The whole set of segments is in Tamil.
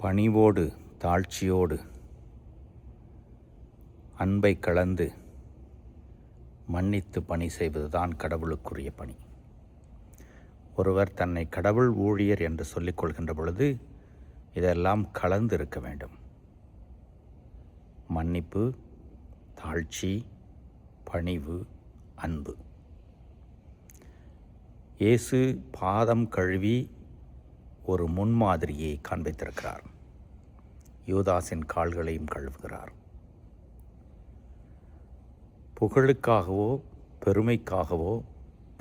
பணிவோடு தாழ்ச்சியோடு அன்பை கலந்து மன்னித்து பணி செய்வதுதான் கடவுளுக்குரிய பணி. ஒருவர் தன்னை கடவுள் ஊழியர் என்று சொல்லிக் கொள்கின்ற பொழுது இதெல்லாம் கலந்து இருக்க வேண்டும். மன்னிப்பு, தாழ்ச்சி, பணிவு, அன்பு. இயேசு பாதம் கழுவி ஒரு முன்மாதிரியை காண்பித்திருக்கிறார். யூதாஸின் கால்களையும் கழுவுகிறார். புகழுக்காகவோ பெருமைக்காகவோ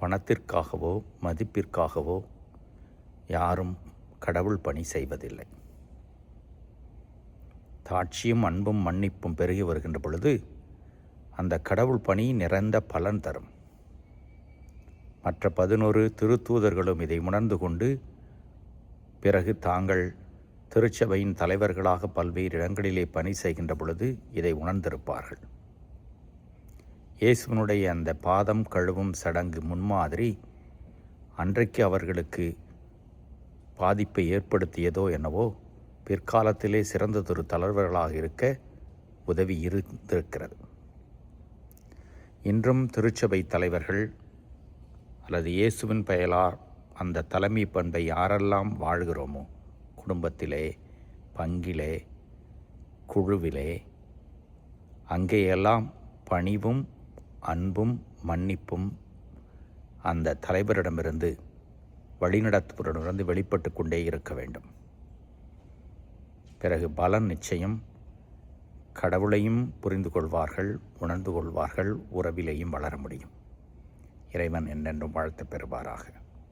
பணத்திற்காகவோ மதிப்பிற்காகவோ யாரும் கடவுள் பணி செய்வதில்லை. தாட்சியும் அன்பும் மன்னிப்பும் பெருகி வருகின்ற பொழுது அந்த கடவுள் பணி நிறைந்த பலன் தரும். மற்ற 11 திருத்தூதர்களும் இதை உணர்ந்து கொண்டு பிறகு தாங்கள் திருச்சபையின் தலைவர்களாக பல்வேறு இடங்களிலே பணி செய்கின்ற பொழுது இதை உணர்ந்திருப்பார்கள். இயேசுவினுடைய அந்த பாதம் கழுவும் சடங்கு முன்மாதிரி அன்றைக்கு அவர்களுக்கு பாதிப்பை ஏற்படுத்தியதோ என்னவோ பிற்காலத்திலே சிறந்ததொரு தலைவர்களாக இருக்க உதவி இருந்திருக்கிறது. இன்றும் திருச்சபை தலைவர்கள் அல்லது இயேசுவின் பெயரால் அந்த தலைமை பண்பை யாரெல்லாம் வாழ்கிறோமோ, குடும்பத்திலே, பங்கிலே, குழுவிலே, அங்கேயெல்லாம் பணிவும் அன்பும் மன்னிப்பும் அந்த தலைவரிடமிருந்து வழிநடத்துவரிடமிருந்து வெளிப்பட்டு கொண்டே இருக்க வேண்டும். பிறகு பலன் நிச்சயம். கடவுளையும் புரிந்து கொள்வார்கள், உணர்ந்து கொள்வார்கள், உறவிலேயும் வளர முடியும். இறைவன் என்றென்றும் வாழ்த்து பெறுவாராக.